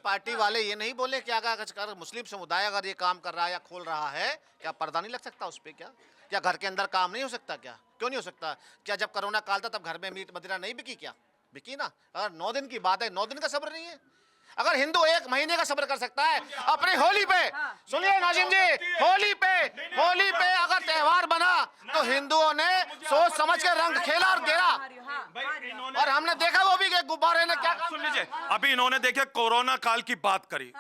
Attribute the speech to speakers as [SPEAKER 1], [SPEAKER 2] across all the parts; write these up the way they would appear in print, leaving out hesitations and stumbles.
[SPEAKER 1] Party वाले ये नहीं बोले क्या अगर मुस्लिम समुदाय अगर ये काम कर रहा है या खोल रहा है, क्या पर्दा नहीं लग सकता उस पर? क्या घर के अंदर काम नहीं हो सकता? क्या क्यों नहीं हो सकता? क्या जब कोरोना काल था तब घर में मीट मदिरा नहीं बिकी? क्या बिकी ना? अगर 9 दिन की बात है, 9 दिन का सब्र नहीं है? अगर हिंदू 1 महीने का सब्र कर सकता है अपनी होली पे, सुनिए नाजिम जी, होली पे अगर त्योहार बना तो हिंदुओं ने सोच समझ के रंग खेला और गिरा, और हमने देखा वो भी कि गुब्बारे ने क्या।
[SPEAKER 2] सुन लीजिए, अभी इन्होंने देखे कोरोना काल की बात करी,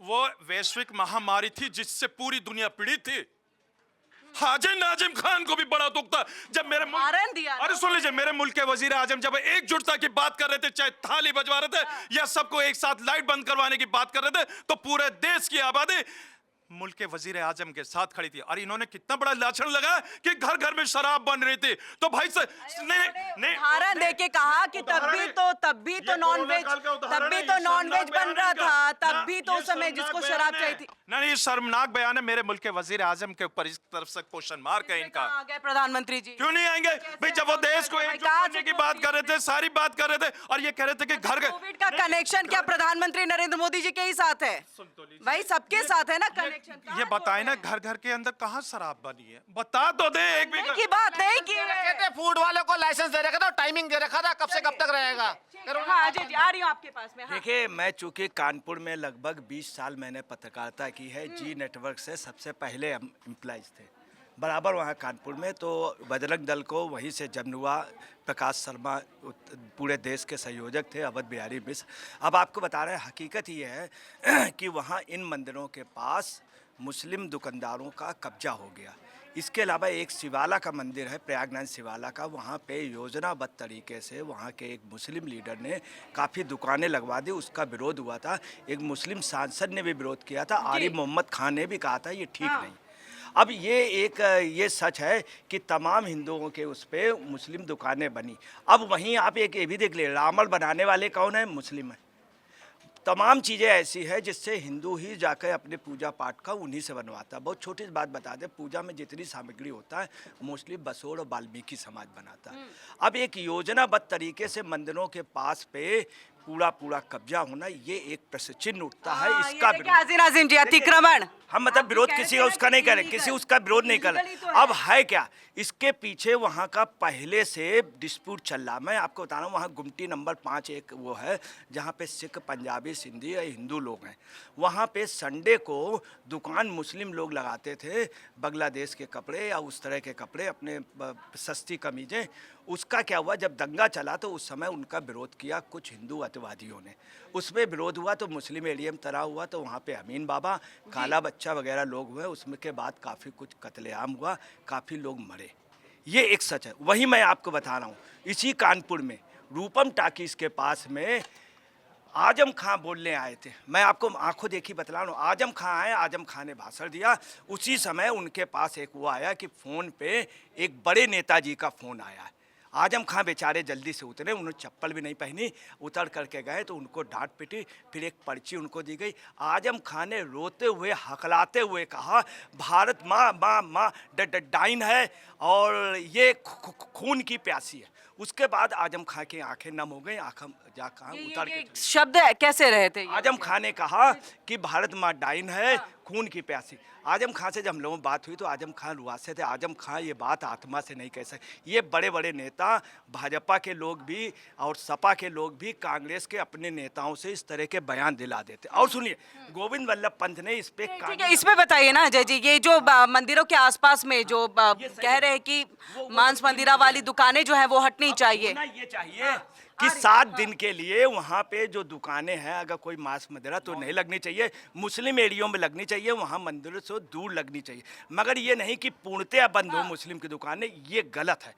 [SPEAKER 2] वो वैश्विक महामारी थी जिससे पूरी दुनिया पीड़ित थी। हाजी नाजिम खान को भी बड़ा दुख था जब मेरे अरे सुन लीजिए, मेरे मुल्क के वजीर आजम जब एकजुटता की बात कर रहे थे, चाहे थाली बजवा रहे थे या सबको एक साथ लाइट बंद करवाने की बात कर रहे थे, तो पूरे देश की आबादी मुल्क के वजीर आजम के साथ खड़ी थी। और इन्होंने कितना बड़ा लाछन लगाया कि घर घर में शराब बन रही थी। तो भाई से नहीं
[SPEAKER 3] उदाहरण देके कहा कि तब भी तो नॉनवेज बन रहा था, तब भी तो उस समय जिसको शराब चाहिए थी।
[SPEAKER 2] नहीं, शर्मनाक बयान है मेरे मुल्क के वजीर आजम के ऊपर। इस तरफ से क्वेश्चन मार्क है इनका।
[SPEAKER 3] आ गए प्रधानमंत्री जी,
[SPEAKER 2] क्यों नहीं आएंगे भाई? जब वो देश को एकजुट करने की बात कर रहे थे, सारी बात कर रहे थे, और ये कह रहे थे कि घर
[SPEAKER 3] कोविड का कनेक्शन क्या प्रधानमंत्री नरेंद्र मोदी जी के ही साथ है? भाई सबके साथ है ना कनेक्शन।
[SPEAKER 2] ये बताए ना, घर घर के अंदर कहाँ शराब बनी है? बता तो दे। एक भी
[SPEAKER 3] की बात नहीं की
[SPEAKER 1] कहते फूड वाले को लाइसेंस दे रखा था, टाइमिंग दे रखा था, कब से कब तक रहेगा।
[SPEAKER 3] हाँ अजय जी, आ रही हूँ आपके पास में। हाँ।
[SPEAKER 4] देखिए, मैं चूंकि कानपुर में लगभग 20 साल मैंने पत्रकारिता की है, जी नेटवर्क से सबसे पहले हम एम्प्लॉइज थे बराबर वहाँ कानपुर में। तो बजरंग दल को वहीं से जन्म हुआ। प्रकाश शर्मा पूरे देश के संयोजक थे, अवध बिहारी मिश्र। अब आपको बता रहे हैं, हकीकत ये है कि वहाँ इन मंदिरों के पास मुस्लिम दुकानदारों का कब्जा हो गया। इसके अलावा एक शिवाला का मंदिर है, प्रयागराज शिवाला का, वहाँ पे योजनाबद्ध तरीके से वहाँ के एक मुस्लिम लीडर ने काफ़ी दुकानें लगवा दी। उसका विरोध हुआ था, एक मुस्लिम सांसद ने भी विरोध किया था, आरिफ मोहम्मद खान ने भी कहा था ये ठीक नहीं। अब ये सच है कि तमाम हिंदुओं के उस पर मुस्लिम दुकानें बनी। अब वहीं आप एक ये भी देख ले, रावण बनाने वाले कौन है? मुस्लिम है। तमाम चीज़ें ऐसी है जिससे हिंदू ही जाकर अपने पूजा पाठ का उन्हीं से बनवाता है। बहुत छोटी बात बता दें, पूजा में जितनी सामग्री होता है मोस्टली बसोड़ और वाल्मीकि समाज बनाता है। अब एक योजनाबद्ध तरीके से मंदिरों के पास पे पूरा कब्जा होना, ये एक प्रश्न चिन्ह उठता है। इसका
[SPEAKER 3] नाजिम जी, अतिक्रमण
[SPEAKER 4] हम मतलब विरोध किसी का उसका नहीं कर रहे, किसी उसका विरोध नहीं कर रहे। अब है क्या इसके पीछे? वहाँ का पहले से डिस्प्यूट चल रहा। मैं आपको बता रहा हूँ, वहाँ गुमटी नंबर 5 एक वो है जहाँ पे सिख, पंजाबी, सिंधी या हिंदू लोग हैं। वहाँ पे संडे को दुकान मुस्लिम लोग लगाते थे, बांग्लादेश के कपड़े या उस तरह के कपड़े, अपने सस्ती कमीजें। उसका क्या हुआ, जब दंगा चला तो उस समय उनका विरोध किया कुछ हिंदू अतिवादियों ने। उसमें विरोध हुआ तो मुस्लिम एरियम तरह हुआ, तो वहाँ पे अमीन बाबा, काला बच्चा वगैरह लोग हुए। उसमें के बाद काफ़ी कुछ कत्लेआम हुआ, काफ़ी लोग मरे। ये एक सच है। वही मैं आपको बता रहा हूँ, इसी कानपुर में रूपम टाकीज के पास में आजम खां बोलने आए थे। मैं आपको आंखों देखी बतला रहा हूँ। आजम खां आए, आजम खां ने भाषण दिया। उसी समय उनके पास एक वो आया कि फ़ोन पे एक बड़े नेताजी का फ़ोन आया है। आजम खां बेचारे जल्दी से उतरे, उन्होंने चप्पल भी नहीं पहनी, उतर करके गए तो उनको डांट पिटी। फिर एक पर्ची उनको दी गई। आजम खां ने रोते हुए, हकलाते हुए कहा, भारत माँ डाइन है और ये खून की प्यासी है। उसके बाद आजम खां की आंखें नम हो गई, आंखें जा कहाँ उतर के।
[SPEAKER 3] शब्द कैसे रहे थे?
[SPEAKER 4] आजम खां ने कहा कि भारत माँ डाइन है, खून की प्यासी। आजम खां से जब हम लोगों में बात हुई तो आजम खां रुआसे थे। आजम खां ये बात आत्मा से नहीं कह सकते। ये बड़े बड़े नेता, भाजपा के लोग भी और सपा के लोग भी कांग्रेस के अपने नेताओं से इस तरह के बयान दिला देते। और सुनिए, गोविंद वल्लभ पंत ने इस पे,
[SPEAKER 3] ठीक है, इसमें बताइए ना अजय जी, ये जो मंदिरों के आसपास में जो कह रहे हैं कि मांस मंदिरा वाली दुकानें जो है वो हटनी चाहिए।
[SPEAKER 4] ये चाहिए कि 7 दिन के लिए वहाँ पे जो दुकानें हैं, अगर कोई मांस मदिरा तो नहीं लगनी चाहिए, मुस्लिम एरियो में लगनी चाहिए, वहाँ मंदिरों से दूर लगनी चाहिए। मगर ये नहीं कि पूर्णतया बंद हो मुस्लिम की दुकानें, ये गलत है।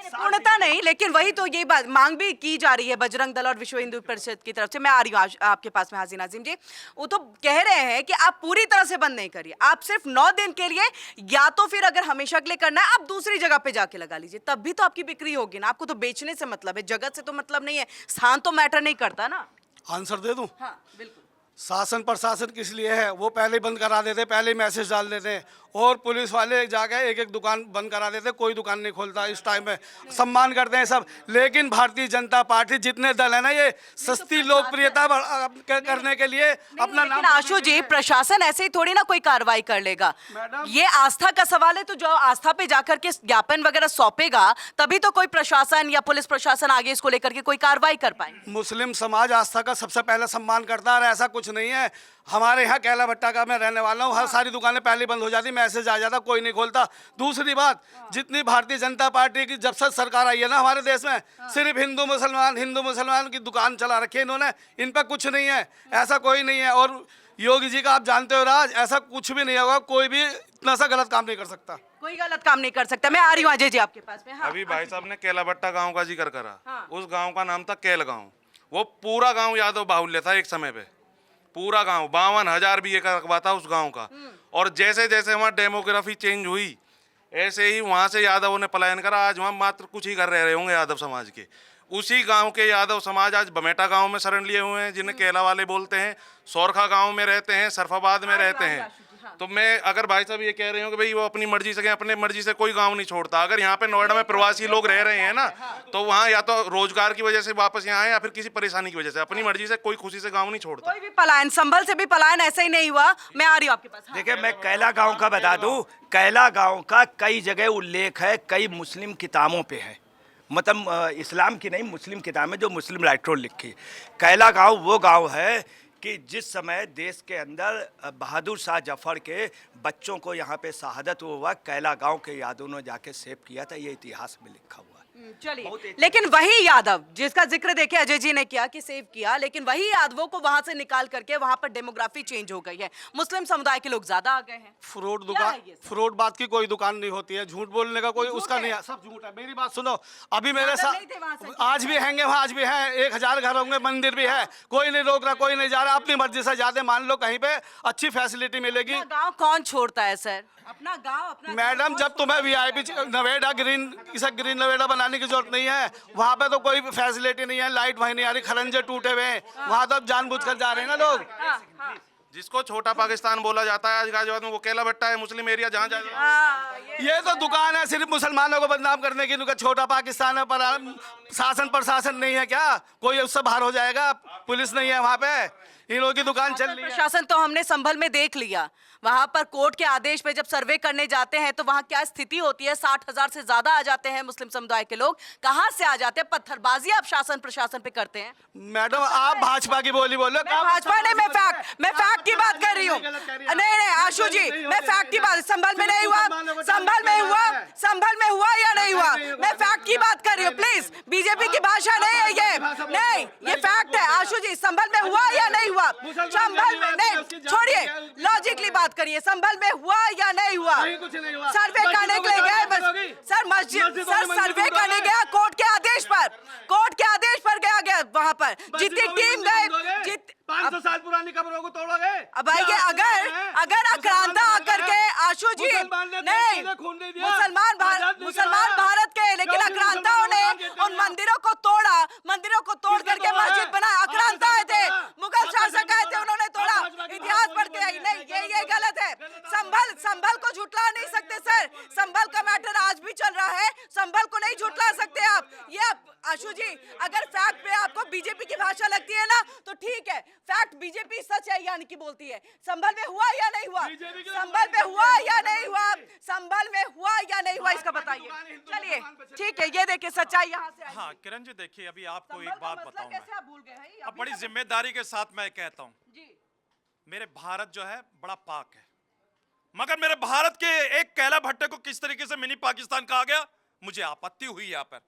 [SPEAKER 3] पूर्णता नहीं, लेकिन वही तो ये बात मांग भी की जा रही है बजरंग दल और विश्व हिंदू परिषद की तरफ से। मैं आ रही हूँ आपके पास में हाजी नाजिम जी। वो तो कह रहे हैं कि आप पूरी तरह से बंद नहीं करिए, आप सिर्फ 9 दिन के लिए, या तो फिर अगर हमेशा के लिए करना है आप दूसरी जगह पे जाके लगा लीजिए, तब भी तो आपकी बिक्री होगी ना। आपको तो बेचने से मतलब है, जगत से तो मतलब नहीं है, स्थान तो मैटर नहीं करता ना।
[SPEAKER 5] आंसर दे दूं?
[SPEAKER 3] हाँ बिल्कुल।
[SPEAKER 5] शासन प्रशासन किस लिए है, वो पहले ही बंद करा देते, पहले ही मैसेज डाल देते हैं, और पुलिस वाले जाके एक एक दुकान बंद करा देते, कोई दुकान नहीं खोलता इस टाइम में। सम्मान करते हैं सब, लेकिन भारतीय जनता पार्टी जितने दल है ना, ये सस्ती लोकप्रियता करने के लिए अपना
[SPEAKER 3] लेकिन
[SPEAKER 5] नाम।
[SPEAKER 3] आशु जी, प्रशासन ऐसे ही थोड़ी ना कोई कार्रवाई कर लेगा। ये आस्था का सवाल है, तो जो आस्था पे जाकर के ज्ञापन वगैरह सौंपेगा तभी तो कोई प्रशासन या पुलिस प्रशासन आगे इसको लेकर के कोई कार्रवाई कर पाएंगे।
[SPEAKER 5] मुस्लिम समाज आस्था का सबसे पहले सम्मान करता है, और ऐसा कुछ नहीं है। हमारे यहाँ कैला भट्टा का मैं रहने वाला हूँ, हर सारी दुकानें पहले बंद हो जाती, मैसेज आ जाता, कोई नहीं खोलता। दूसरी बात, जितनी भारतीय जनता पार्टी की जब से सरकार आई है ना हमारे देश में, सिर्फ हिंदू मुसलमान की दुकान चला रखी है इन्होंने, इन पर कुछ नहीं है, ऐसा कोई नहीं है। और योगी जी का आप जानते हो राज, ऐसा कुछ भी नहीं होगा, कोई भी इतना सा गलत काम नहीं कर सकता,
[SPEAKER 3] कोई गलत काम नहीं कर सकता। मैं आ रही हूँ अजय जी आपके पास में। हाँ,
[SPEAKER 6] अभी भाई साहब ने केला भट्टा गांव का जिक्र करा।
[SPEAKER 3] हाँ।
[SPEAKER 6] उस गांव का नाम था केल गांव। वो पूरा गांव यादव बाहुल्य था एक समय पे, पूरा गांव 52,000 बीघे का रकबा था उस गांव का। और जैसे जैसे वहाँ डेमोग्राफी चेंज हुई, ऐसे ही वहाँ से यादवों ने पलायन करा। आज वहाँ मात्र कुछ ही घर रह रहे होंगे यादव समाज के। उसी गांव के यादव समाज आज बमेटा गांव में शरण लिए हुए हैं, जिन्हें केला वाले बोलते हैं, सोरखा गांव में रहते हैं, सरफाबाद में रहते हैं। तो मैं अगर भाई साहब ये कह रहे हो कि भाई वो अपनी मर्जी से, अपने मर्जी से कोई गांव नहीं छोड़ता। अगर यहाँ पे नोएडा में प्रवासी लोग रह रहे हैं ना, तो वहाँ या तो रोजगार की वजह से वापस यहाँ आए, या फिर किसी परेशानी की वजह से, अपनी मर्जी से कोई खुशी से गाँव नहीं छोड़ता।
[SPEAKER 3] कोई भी पलायन, संभल से भी पलायन ऐसा ही नहीं हुआ। मैं आ रही हूँ आपके पास। हाँ।
[SPEAKER 4] देखिए, मैं कैला गांव का बता दूं, कैला गांव का कई जगह उल्लेख है, कई मुस्लिम किताबों पे है, मतलब इस्लाम की नहीं, मुस्लिम किताबें जो मुस्लिम राइटरों ने लिखी। कैला गांव वो गांव है कि जिस समय देश के अंदर बहादुर शाह जफर के बच्चों को यहाँ पे शहादत हुआ, कैला गांव के यादवों ने जाके सेव किया था, ये इतिहास में लिखा हुआ है।
[SPEAKER 3] चलिए, लेकिन वही यादव जिसका जिक्र देखे अजय जी ने किया कि सेव किया, लेकिन वही यादवों को वहां से निकाल करके वहां पर डेमोग्राफी चेंज हो गई है, मुस्लिम समुदाय के लोग ज्यादा आ गए हैं।
[SPEAKER 5] फ्रूट
[SPEAKER 3] क्या
[SPEAKER 5] दुकान,
[SPEAKER 3] है ये सब?
[SPEAKER 5] फ्रूट बात की कोई दुकान नहीं होती है, झूठ बोलने का कोई उसका
[SPEAKER 3] है।
[SPEAKER 5] नहीं है, सब झूठ है। मेरी बात सुनो, अभी मेरे
[SPEAKER 3] यादव नहीं थे वहाँ
[SPEAKER 5] साथ
[SPEAKER 3] से।
[SPEAKER 5] आज भी हैंगे, वहाँ आज भी है, 1000 घर होंगे, मंदिर भी है, कोई नहीं रोक रहा, कोई नहीं जा रहा, अपनी मर्जी से जाते। मान लो कहीं पे अच्छी फैसिलिटी मिलेगी।
[SPEAKER 3] अपना गांव कौन छोड़ता है सर? अपना गांव, अपना
[SPEAKER 5] मैडम, जब तुम्हें वीआईपी नवेड़ा ग्रीन नवेड़ा बनाने की जरूरत नहीं है, वहाँ पे तो कोई फैसिलिटी नहीं है, लाइट वहीं नहीं आ रही, खरंजे टूटे हुए हैं, वहाँ तो अब जानबूझकर जा रहे हैं ना लोग।
[SPEAKER 3] हाँ,
[SPEAKER 6] जिसको छोटा पाकिस्तान बोला जाता है आज गाजियाबाद में, वो केला भट्टा है, मुस्लिम एरिया जहाँ जा।
[SPEAKER 5] ये तो दुकान है सिर्फ मुसलमानों को बदनाम करने की, उनका छोटा पाकिस्तान है, पर शासन प्रशासन नहीं है क्या? कोई उससे बाहर हो जाएगा? पुलिस नहीं है वहाँ पे, इन लोगों की दुकान चल रही है।
[SPEAKER 3] प्रशासन तो हमने संभल में देख लिया, वहां पर कोर्ट के आदेश पे जब सर्वे करने जाते हैं तो वहां क्या स्थिति होती है। 60,000 से ज्यादा आ जाते हैं मुस्लिम समुदाय के लोग, कहां से आ जाते हैं? पत्थरबाजी आप शासन प्रशासन पे करते हैं।
[SPEAKER 5] मैडम, आप भाजपा की बोली बोलो।
[SPEAKER 3] भाजपा नहीं, मैं फैक्ट की बात कर रही हूँ। नहीं आशु जी, मैं फैक्ट की बात, संभल में नहीं हुआ, संभल में हुआ या नहीं हुआ, मैं फैक्ट की बात कर रही हूँ। प्लीज, बीजेपी की भाषा नहीं है ये, नहीं, ये फैक्ट है। आशु जी, संभल में हुआ या नहीं हुआ? संभल में नहीं, छोड़िए, लॉजिकली बात करिए, संभल में हुआ या नहीं हुआ? सर्वे करने के लिए गए सर, मस्जिद सर, सर्वे करने गया कोर्ट के आदेश पर गया वहां पर, जितनी टीम गए,
[SPEAKER 5] 500 साल पुरानी कब्रों को तोड़ोगे?
[SPEAKER 3] अब आइए, अगर आक्रांता आकर के, आशु जी नहीं, मुसलमान भारत के, लेकिन आक्रांताओं ने उन मंदिरों को तोड़ करके मस्जिद बनाया। आक्रांता आए थे, मुगल शासक आए थे, उन्होंने तोड़ा। इतिहास पढ़ते हैं, नहीं, ये गलत है। संभल को झुटला नहीं सकते सर, संभल का मैटर आज भी चल रहा है, संभल को नहीं झुटला सकते आप। ये आशु जी, अगर फैक्ट पे आपको बीजेपी की भाषा लगती है ना, तो ठीक है, फैक्ट बीजेपी सच है यानी कि बोलती है। संभल में हुआ या नहीं हुआ? संभल में हुआ या नहीं हुआ? संभल में हुआ या नहीं हुआ, इसका बताइए। चलिए, ठीक है, ये देखिए सच्चाई यहाँ से आई।
[SPEAKER 2] हाँ किरण जी, देखिए अभी आपको
[SPEAKER 3] संभल
[SPEAKER 2] एक
[SPEAKER 3] का
[SPEAKER 2] बात
[SPEAKER 3] मसला
[SPEAKER 2] बताऊं
[SPEAKER 3] कैसे
[SPEAKER 2] मैं,
[SPEAKER 3] आप भूल गए हैं?
[SPEAKER 2] अब बड़ी जिम्मेदारी के साथ मैं कहता हूँ,
[SPEAKER 3] जी,
[SPEAKER 2] मेरे भारत जो है बड़ा पाक है, मगर मेरे भारत के एक कैला भट्टे को किस तरीके से मिनी पाकिस्तान कहा गया, मुझे आपत्ति हुई यहाँ पर।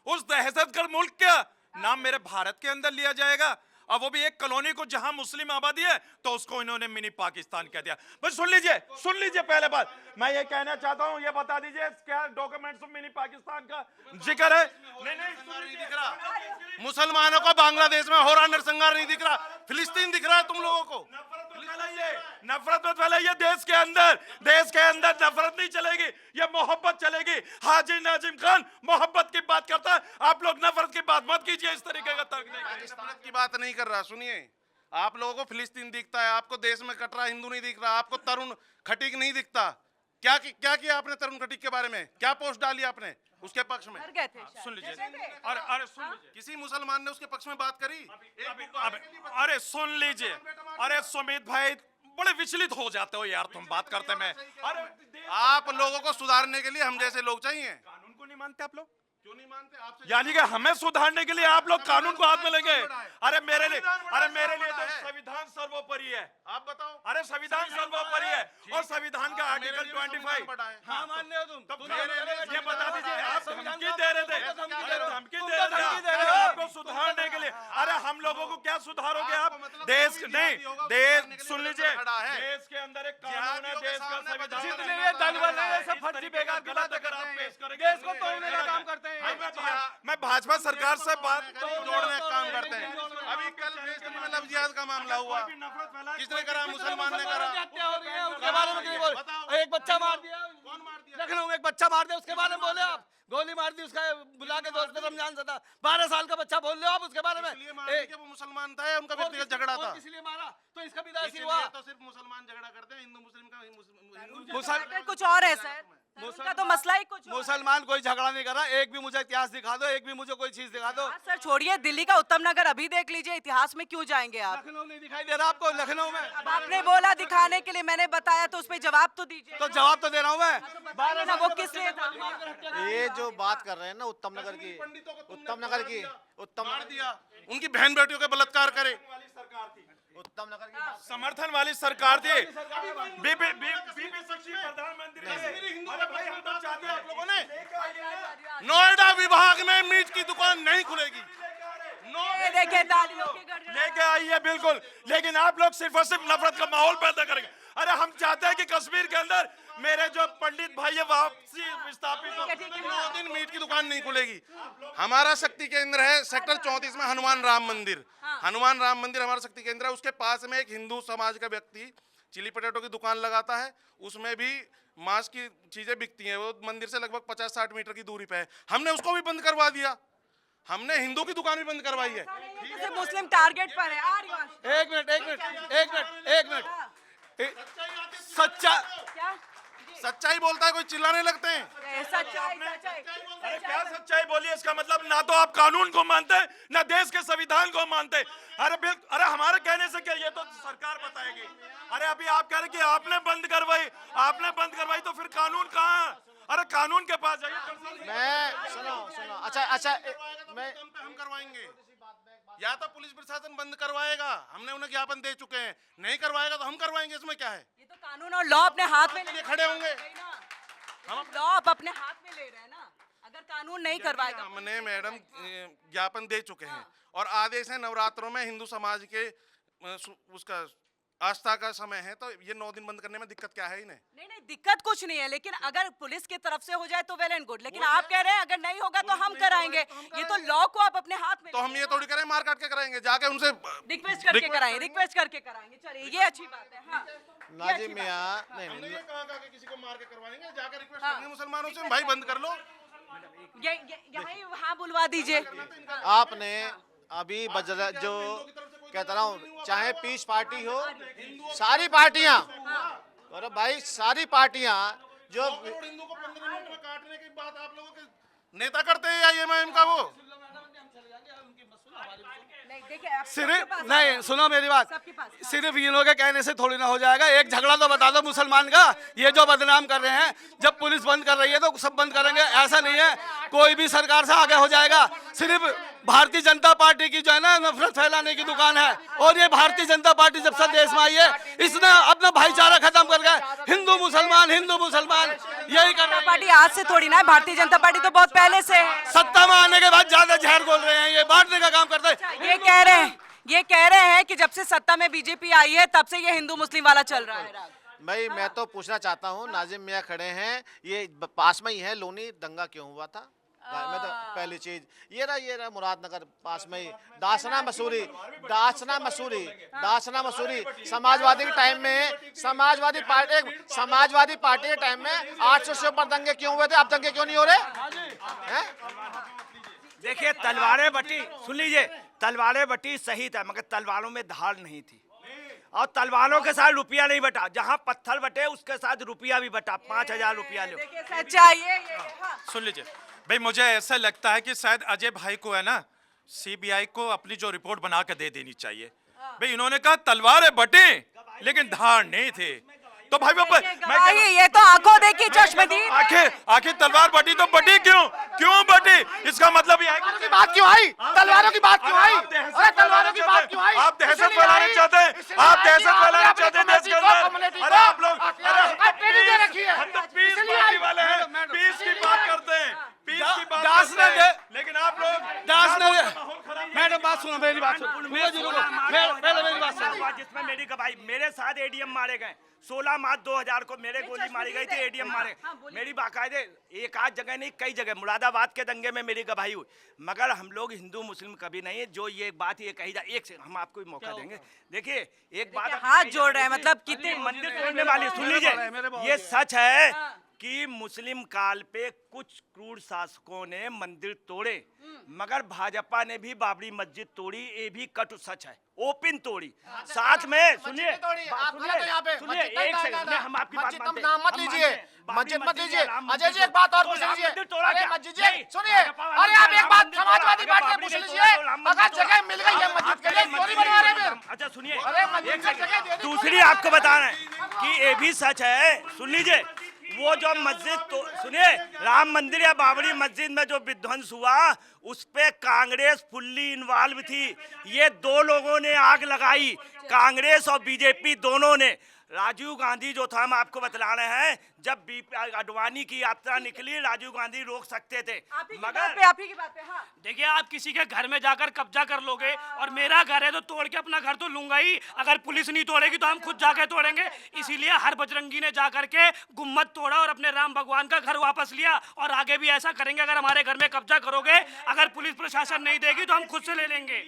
[SPEAKER 2] उस दहशतगर्द मुल्क का नाम मेरे भारत के अंदर लिया जाएगा, और वो भी एक कॉलोनी को जहां मुस्लिम आबादी है, तो उसको इन्होंने मिनी पाकिस्तान कह दिया। बस सुन लीजिए पहले बात, मैं ये कहना चाहता हूं, ये बता दीजिए क्या डॉक्यूमेंट्स में मिनी पाकिस्तान का जिक्र है?
[SPEAKER 6] नहीं दिख रहा मुसलमानों को, बांग्लादेश में हो रहा नरसंहार नहीं दिख रहा, फिलिस्तीन दिख रहा है तुम लोगों को।
[SPEAKER 2] नफरत मत फैलाइए देश के अंदर नफरत नहीं चलेगी, ये मोहब्बत चलेगी। हाजी नाजिम खान मोहब्बत की बात करता है, आप लोग नफरत की बात मत कीजिए, इस तरीके का तर्क नहीं।
[SPEAKER 6] नफरत की बात नहीं कर रहा, सुनिए, आप लोगों को फिलिस्तीन दिखता है, आपको देश में कटरा हिंदू नहीं दिख रहा, आपको तरुण खटीक नहीं दिखता। क्या किया आपने तरुण खटीक के बारे में? क्या पोस्ट डाली आपने उसके पक्ष में?
[SPEAKER 3] मर गए थे शायद।
[SPEAKER 2] सुन लीजिए,
[SPEAKER 3] गए थे?
[SPEAKER 2] अरे सुन लीजिए,
[SPEAKER 6] किसी मुसलमान ने उसके पक्ष में बात करी?
[SPEAKER 2] अरे सुन लीजिए, अरे सुमित भाई बड़े विचलित हो जाते हो यार तुम बात करते में। अरे
[SPEAKER 6] आप लोगों को सुधारने के लिए हम जैसे लोग चाहिए।
[SPEAKER 2] कानून को नहीं मानते आप लोग?
[SPEAKER 6] क्यों नहीं मानते? आपसे
[SPEAKER 2] यानी कि हमें सुधारने के लिए आप लोग कानून को हाथ में लेंगे? अरे मेरे लिए तो संविधान सर्वोपरि है।
[SPEAKER 6] आप बताओ।
[SPEAKER 2] अरे संविधान सर्वोपरि है और संविधान का आर्टिकल 25।
[SPEAKER 5] हाँ मान्य हो तुम।
[SPEAKER 2] ये बता दीजिए, आप धमकी दे रहे थे? अरे धमकी दे रहे थे
[SPEAKER 5] हो।
[SPEAKER 2] आपको सुधारने के लिए? अरे हम लोगों को क्या सुधारोगे आप? देश नहीं, देश सुन लीजिए, देश के अंदर एक कानून है, देश का संविधान।
[SPEAKER 5] जितने ये दल बल हैं, ये सब फर्जी बेकार की बातें
[SPEAKER 2] अगर आप
[SPEAKER 5] करते
[SPEAKER 2] पेश
[SPEAKER 5] हैं,
[SPEAKER 2] करेंगे
[SPEAKER 5] देश को तोड़ने का काम करते हैं।
[SPEAKER 2] मैं भाजपा सरकार से बात
[SPEAKER 6] जोड़ने का काम करते हैं। अभी कल फेसबुक में लफ्जियात का मामला हुआ, किसने करा? मुसलमान ने करा।
[SPEAKER 5] हत्या हो रही है, उसके बारे में क्यों बोले? एक बच्चा मार दिया,
[SPEAKER 6] कौन मार दिया?
[SPEAKER 5] लखनऊ में एक बच्चा मार दिया, उसके बारे में बोले आप? गोली मार दी उसका, बुला के दोस्त ने रमजान था, 12 साल का बच्चा बोल रहे हो आप उसके बारे में?
[SPEAKER 6] इसलिए मार दिया कि वो मुसलमान था या उनका व्यक्तिगत झगड़ा था?
[SPEAKER 5] इसलिए मारा तो इसका भी दासी हुआ।
[SPEAKER 6] इसलिए तो सिर्फ मुसलमान झगड़ा करते हैं, हिंदू मुस्लिम का
[SPEAKER 3] मैटर कुछ और है सर, उनका तो मसला ही कुछ और है।
[SPEAKER 5] मुसलमान कोई झगड़ा नहीं कर रहा। एक भी मुझे इतिहास दिखा दो, एक भी मुझे कोई चीज दिखा दो।
[SPEAKER 3] हाँ, सर छोड़िए दिल्ली का उत्तम नगर अभी देख लीजिए, इतिहास में क्यों जाएंगे आप?
[SPEAKER 5] लखनऊ नहीं दिखाई दे रहा आपको? लखनऊ में
[SPEAKER 3] अब आपने बोला दिखाने के लिए, मैंने बताया तो उस पे जवाब तो दीजिए।
[SPEAKER 5] तो जवाब तो दे रहा हूँ मैं।
[SPEAKER 3] बताइए ना वो किस लिए था?
[SPEAKER 1] ये जो बात कर रहे हैं ना उत्तम नगर की, उत्तम नगर की, उत्तम
[SPEAKER 6] मार दिया। उनकी बहन बेटियों के बलात्कार करे।
[SPEAKER 1] उत्तम नगर की बात।
[SPEAKER 2] समर्थन वाली सरकार थी। बीपी शक्ति प्रधानमंत्री थे। अरे भाई हम तो चाहते हैं आप लोगों ने
[SPEAKER 6] नोएडा विभाग में मीट की दुकान नहीं खुलेगी।
[SPEAKER 3] ये देखिए तालियों की गड़गड़ाहट।
[SPEAKER 2] लेके आई है बिल्कुल, लेकिन आप लोग सिर्फ और सिर्फ नफरत का माहौल पैदा करेंगे। अरे हम चाहते हैं कि कश्मीर के अंदर मेरे जो पंडित भाई है वापसी विस्थापित हो।
[SPEAKER 6] 9 दिन मीट की दुकान नहीं खुलेगी। हमारा शक्ति केंद्र है सेक्टर 34 में हनुमान राम मंदिर। हनुमान राम मंदिर हमारा शक्ति केंद्र है। उसके पास में एक हिंदू समाज का व्यक्ति चिली पटेटो की दुकान लगाता है, उसमें भी मांस की चीजें बिकती हैं। वो मंदिर से लगभग 50-60 मीटर की दूरी पे है। हमने उसको भी बंद करवा दिया। हमने हिंदू की दुकान भी बंद करवाई है।
[SPEAKER 3] जैसे मुस्लिम टारगेट पर है।
[SPEAKER 5] एक मिनट सच्चा
[SPEAKER 3] क्या
[SPEAKER 6] सच्चाई बोलता है कोई चिल्लाने लगते हैं।
[SPEAKER 3] सच्चाई
[SPEAKER 2] अरे क्या सच्चाई बोलिए? इसका मतलब ना तो आप कानून को मानते हैं, ना देश के संविधान को मानते। अरे बिल्कुल, अरे हमारे कहने से क्या, ये तो सरकार बताएगी। अरे अभी आप कह रहे कि आपने बंद करवाई तो फिर कानून कहाँ? अरे कानून के पास जाइए।
[SPEAKER 1] मैं सुनो अच्छा मैं
[SPEAKER 6] हम करवाएंगे, या तो पुलिस प्रशासन बंद करवाएगा, हमने उन्हें ज्ञापन दे चुके हैं, नहीं करवाएगा तो हम करवाएंगे। इसमें क्या है?
[SPEAKER 3] ये तो कानून और लॉ अपने हाथ में
[SPEAKER 6] ये खड़े होंगे।
[SPEAKER 3] हम लॉ आप अपने हाथ में ले रहे हैं ना। अगर कानून नहीं करवाएगा।
[SPEAKER 6] हमने मैडम ज्ञापन दे चुके हैं और आदेश है नवरात्रों में हिंदू समाज के उसका आस्था का समय है, तो ये 9 दिन बंद करने में दिक्कत क्या है? ही
[SPEAKER 3] नहीं दिक्कत कुछ नहीं है, लेकिन अगर पुलिस की तरफ से हो जाए तो वेल एंड गुड, लेकिन आप कह रहे हैं अगर नहीं होगा तो हम कराएंगे। ये तो लॉ को आप अपने हाथ में
[SPEAKER 6] तो हम ये थोड़ी करें मार काट के कराएंगे, जाके उनसे
[SPEAKER 3] रिक्वेस्ट करके कराएंगे। चलिए ये अच्छी बात है। हाँ,
[SPEAKER 1] नाजिम मियाँ
[SPEAKER 6] हमने ये कहा कि किसी को मार के करवाएंगे, जाकर रिक्वेस्ट करेंगे मुसलमानों से, भाई बंद कर लो।
[SPEAKER 3] यही वहाँ बुलवा दीजिए।
[SPEAKER 1] आपने अभी जो कहता रहा हूँ, चाहे पीस पार्टी हो, सारी पार्टियां, अरे भाई सारी पार्टियां जो
[SPEAKER 6] हिंदू को 15 मिनट में काटने की बात आप लोगों के नेता करते हैं या IMIM का वो?
[SPEAKER 5] सिर्फ नहीं, सुनो मेरी बात, सिर्फ इन लोगों के कहने से थोड़ी ना हो जाएगा। एक झगड़ा तो बता दो मुसलमान का, ये जो बदनाम कर रहे हैं। जब पुलिस बंद कर रही है तो सब बंद करेंगे, ऐसा नहीं है। कोई भी सरकार से आगे हो जाएगा। सिर्फ भारतीय जनता पार्टी की जो है ना नफरत फैलाने की दुकान है, और ये भारतीय जनता पार्टी जब से देश में आई है इसने अपना भाईचारा खत्म कर गया। हिंदू मुसलमान यही कर रहा है।
[SPEAKER 3] पार्टी आज से थोड़ी ना है, भारतीय जनता पार्टी तो बहुत पहले से है।
[SPEAKER 5] सत्ता में आने के बाद ज्यादा जहर बोल रहे हैं, ये बांटने का काम करते हैं।
[SPEAKER 3] ये कह रहे हैं कि जब से सत्ता में बीजेपी आई है तब से ये हिंदू मुस्लिम वाला चल रहा है।
[SPEAKER 1] भाई मैं तो पूछना चाहता हूँ, नाजिम मियाँ खड़े हैं, ये पास में ही है, लोनी दंगा क्यों हुआ था? मैं तो पहली चीज ये रहा मुरादनगर पास में ही दासना मसूरी समाजवादी के टाइम में, समाजवादी पार्टी के टाइम में 800 से ऊपर दंगे क्यों हुए थे? अब दंगे क्यों नहीं हो रहे हैं?
[SPEAKER 4] देखिए तलवारें बटी, सुन लीजिए, तलवारें बटी सही था, मगर तलवारों में धार नहीं थी, और तलवारों के साथ रुपया नहीं बटा। जहां पत्थर बटे उसके साथ रुपया भी बटा, 5,000 रुपया लो।
[SPEAKER 3] देखिए सच्चाई ये हाँ।
[SPEAKER 2] सुन लीजिए भाई, मुझे ऐसा लगता है कि शायद अजय भाई को है ना सीबीआई को अपनी जो रिपोर्ट बना के दे देनी चाहिए। भाई इन्होंने कहा तलवारें बटे लेकिन धार नहीं थे, तो भाई वो
[SPEAKER 3] गवाही ये तो आंखों देखी चश्मदीद।
[SPEAKER 2] आखिर तलवार बटी तो बटी क्यों बटी? इसका मतलब ये है कि
[SPEAKER 1] बात क्यों आई? तलवारों की बात क्यों आई? अरे तलवारों की बात क्यों आई?
[SPEAKER 2] आप दहशत फैलाना चाहते हैं, आप दहशत फैलाना चाहते हैं देश के अंदर। अरे आप लोग हम तो पीस पार्टी वाले हैं, पीस की बात करते हैं, पीस की बात करते हैं, लेकिन आप लोग
[SPEAKER 5] मैडम बात सुनो, मेरी बात सुनो, पहले मेरी बात सुनो।
[SPEAKER 4] जिसमें मेरी गवाही, मेरे साथ एडीएम मारे गए 16 मार्च 2000 को, मेरे गोली मारी गई थी, एडीएम मारे। मेरी बाकायदे एक आध जगह नहीं कई जगह, मुरादाबाद के दंगे में मेरी गवाही हुई। मगर हम लोग हिंदू मुस्लिम कभी नहीं है जो ये बात ये कही जाए। एक से हम आपको भी मौका देंगे। देखिए एक बात
[SPEAKER 3] हाथ जोड़ रहे हैं, मतलब कितने
[SPEAKER 4] मंदिर तोड़ने वाली, सुन लीजिए, ये सच है कि मुस्लिम काल पे कुछ क्रूर शासकों ने मंदिर तोड़े, मगर भाजपा ने भी बाबरी मस्जिद तोड़ी, ये भी कटु सच है, ओपन तोड़ी। साथ में सुनिए एक सेकंड, हम आपकी बात मानते हैं।
[SPEAKER 1] नाम मत लीजिए, मस्जिद मत लीजिए। अजय जी एक बात और पूछ लीजिए। अरे मस्जिद जी सुनिए, अरे आप एक बात समाजवादी पार्टी से पूछ लीजिए, अगर जगह मिल गई है मस्जिद के लिए क्यों नहीं बनवा रहे फिर?
[SPEAKER 4] अच्छा सुनिए,
[SPEAKER 1] अरे मस्जिद की जगह दे दी।
[SPEAKER 4] दूसरी आपको बता रहे हैं कि ये भी सच है, सुन लीजिए, वो जो मस्जिद तो सुनिए, राम मंदिर या बाबरी मस्जिद में जो विध्वंस हुआ उस पे कांग्रेस फुल्ली इन्वॉल्व थी। ये दो लोगों ने आग लगाई, कांग्रेस और बीजेपी दोनों ने। राजीव गांधी जो था, हम आपको बतला रहे हैं, जब अडवाणी की यात्रा निकली राजीव गांधी रोक सकते थे, मगर
[SPEAKER 3] आप ही की बात पे हाँ।
[SPEAKER 7] देखिए आप किसी के घर में जाकर कब्जा कर लोगे, और मेरा घर है तो तोड़ के अपना घर तो लूंगा ही, अगर पुलिस नहीं तोड़ेगी तो हम खुद जाके तोड़ेंगे। इसीलिए हर बजरंगी ने जाकर के गुम्मद तोड़ा और अपने राम भगवान का घर वापस लिया, और आगे भी ऐसा करेंगे। अगर हमारे घर में कब्जा करोगे, अगर पुलिस प्रशासन नहीं देगी तो हम खुद से ले लेंगे।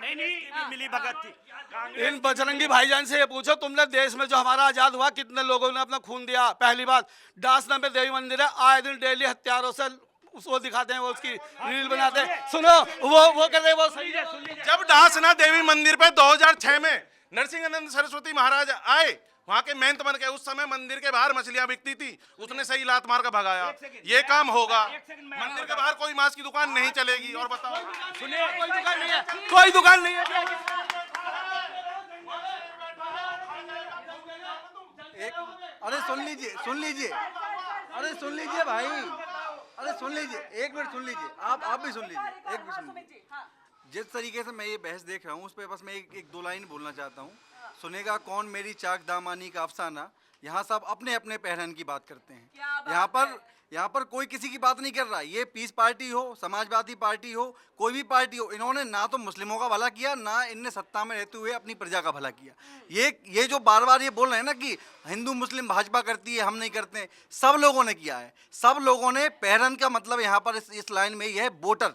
[SPEAKER 7] नहीं
[SPEAKER 4] मिली भगत थी।
[SPEAKER 5] इन बजरंगी भाईजान से ये पूछो, तुमने देश में जो हमारा आजाद हुआ कितने लोगों ने अपना खून दिया? पहली बात, डासना में देवी मंदिर है, आए दिन डेली हत्यारों से उसको दिखाते हैं, वो उसकी रील बनाते हैं। सुनो वो कर रहे, वो सही है।
[SPEAKER 6] जब डासना देवी मंदिर पे 2006 में नरसिंहानंद सरस्वती महाराज आए, वहां के महंत बन के, उस समय मंदिर के बाहर मछलियां बिकती थी, उसने सही लात मार कर भगाया। ये काम होगा, मंदिर के बाहर कोई मांस की दुकान नहीं चलेगी। और बताओ,
[SPEAKER 4] सुनिए,
[SPEAKER 5] कोई दुकान नहीं है, कोई दुकान नहीं है।
[SPEAKER 8] अरे सुन लीजिए भाई, अरे सुन लीजिए, एक मिनट सुन लीजिए, आप भी सुन लीजिए, एक भी सुन लीजिए। जिस तरीके से मैं ये बहस देख रहा हूँ उस पर बस मैं एक दो लाइन बोलना चाहता हूँ। सुनेगा कौन मेरी चाक दामानी का अफसाना, यहाँ सब अपने अपने पहरन की बात करते हैं। यहाँ पर कोई किसी की बात नहीं कर रहा। ये पीस पार्टी हो, समाजवादी पार्टी हो, कोई भी पार्टी हो, इन्होंने ना तो मुस्लिमों का भला किया, ना इनने सत्ता में रहते हुए अपनी प्रजा का भला किया। ये जो बार बार ये बोल रहे हैं ना कि हिंदू मुस्लिम भाजपा करती है, हम नहीं करते हैं, सब लोगों ने किया है। सब लोगों ने पहरन का मतलब यहाँ पर इस लाइन में यह है वोटर।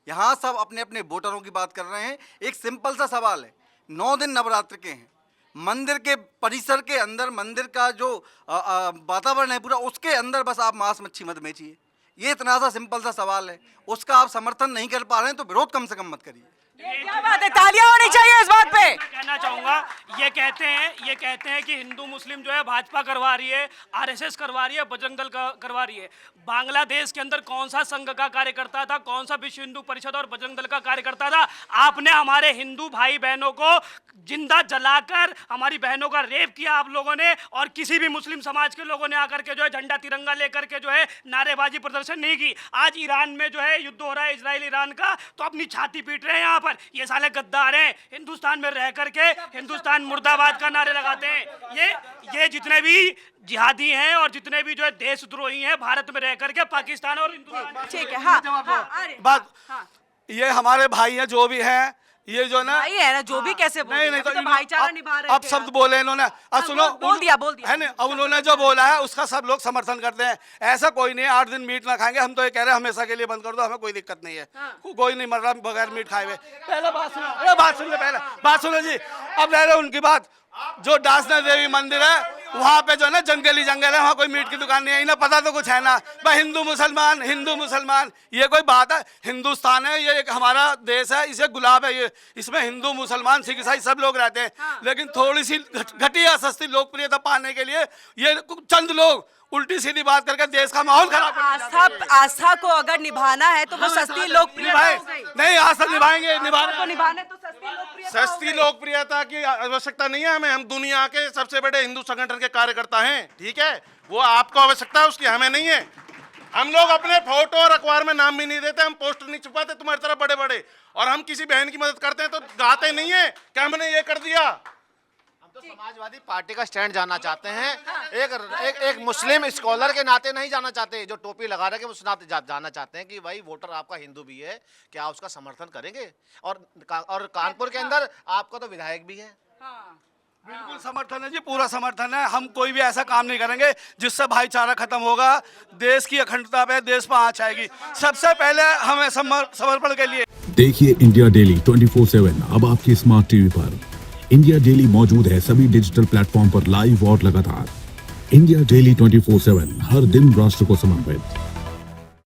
[SPEAKER 8] यहाँ सब अपने अपने वोटरों की बात कर रहे हैं। एक सिंपल सा सवाल है, 9 दिन नवरात्र के हैं, मंदिर के परिसर के अंदर मंदिर का जो वातावरण है पूरा, उसके अंदर बस आप मांस मच्छी मत बेचिए। ये इतना सा सिंपल सा सवाल है, उसका आप समर्थन नहीं कर पा रहे हैं तो विरोध कम से कम मत करिए।
[SPEAKER 3] क्या बात है, तालियां होनी चाहिए इस बात पे।
[SPEAKER 7] मैं कहना चाहूंगा, ये कहते हैं कि हिंदू मुस्लिम जो है भाजपा करवा रही है, आरएसएस करवा रही है, बजरंग दल करवा रही है। बांग्लादेश के अंदर कौन सा संघ का कार्यकर्ता था, कौन सा विश्व हिंदू परिषद और बजरंग दल का कार्यकर्ता था? आपने हमारे हिंदू भाई बहनों को जिंदा जलाकर हमारी बहनों का रेप किया आप लोगों ने, और किसी भी मुस्लिम समाज के लोगों ने आकर के जो है झंडा तिरंगा लेकर के जो है नारेबाजी प्रदर्शन नहीं की। आज ईरान में जो है युद्ध हो रहा है इजराइल ईरान का, तो अपनी छाती पीट रहे हैं यहाँ पर। ये साले गद्दार हैं, हिंदुस्तान में रह करके हिंदुस्तान मुर्दाबाद का नारे लगाते हैं। ये जितने भी जिहादी हैं और जितने भी जो है देशद्रोही हैं, भारत में रह करके पाकिस्तान और हिंदुस्तान।
[SPEAKER 3] ठीक है, हाँ,
[SPEAKER 5] बात ये हमारे भाई हैं जो भी हैं, ये जो ना
[SPEAKER 3] भाई है ना, जो भी कैसे बोल
[SPEAKER 5] नहीं
[SPEAKER 3] रहे हैं,
[SPEAKER 5] तो
[SPEAKER 3] अभी तो भाईचारा निभा रहे
[SPEAKER 5] अब
[SPEAKER 3] थे
[SPEAKER 5] शब्द
[SPEAKER 3] आप।
[SPEAKER 5] बोले इन्होंने। अब सुनो,
[SPEAKER 3] बोल दिया
[SPEAKER 5] है ना, अब उन्होंने जो बोला है उसका सब लोग समर्थन करते हैं। ऐसा कोई नहीं है 8 दिन मीट ना खाएंगे, हम तो ये कह रहे हैं हमेशा के लिए बंद कर दो, हमें कोई दिक्कत नहीं है। कोई नहीं मर रहा बगैर मीट खाए हुए। पहले बात सुनो, अरे बात सुन ले, पहले बात सुनो जी। अब ले रहे उनकी बात, जो डासना देवी मंदिर है वहाँ पे जो है ना जंगल है, वहाँ कोई मीट की दुकान नहीं है, इन्हें पता तो कुछ है ना भाई। हिंदू मुसलमान ये कोई बात है? हिंदुस्तान है, ये एक हमारा देश है, इसे गुलाब है ये, इसमें हिंदू मुसलमान सिख ईसाई सब लोग रहते हैं। लेकिन थोड़ी सी घटिया सस्ती लोकप्रियता पाने के लिए ये चंद लोग उल्टी सीधी बात करके देश का माहौल खराब करना चाहते हैं।
[SPEAKER 3] आस्था को अगर निभाना है तो वो सस्ती लोकप्रियता हो गई।
[SPEAKER 5] नहीं, आस्था निभाएंगे,
[SPEAKER 3] को निभाना है तो
[SPEAKER 6] सस्ती लोकप्रियता की आवश्यकता नहीं है हमें। हम दुनिया के सबसे बड़े हिंदू संगठन के कार्यकर्ता हैं, ठीक है? वो आपको आवश्यकता है उसकी, हमें नहीं है। हम लोग अपने फोटो और अखबार में नाम भी नहीं देते, हम पोस्टर नहीं छुपाते तुम्हारी तरह बड़े बड़े। और हम किसी बहन की मदद करते हैं तो गाते नहीं है कि हमने ये कर दिया।
[SPEAKER 1] तो समाजवादी पार्टी का स्टैंड जानना चाहते हैं, एक मुस्लिम स्कॉलर के नाते नहीं जाना चाहते, जो टोपी लगा रहे हैं उस नाते जानना चाहते हैं कि भाई वोटर आपका हिंदू भी है, क्या उसका समर्थन करेंगे? और कानपुर के अंदर आपका तो विधायक भी है।
[SPEAKER 5] बिल्कुल समर्थन है जी, पूरा समर्थन है। हम कोई भी ऐसा काम नहीं करेंगे जिससे भाईचारा खत्म होगा, देश की अखंडता पे देश पर आंच आएगी। सबसे पहले हमें समर्पण के लिए
[SPEAKER 9] देखिए इंडिया डेली 24/7 अब आपकी स्मार्ट टीवी पर। इंडिया डेली मौजूद है सभी डिजिटल प्लेटफॉर्म पर लाइव और लगातार। इंडिया डेली 24/7 हर दिन राष्ट्र को समर्पित।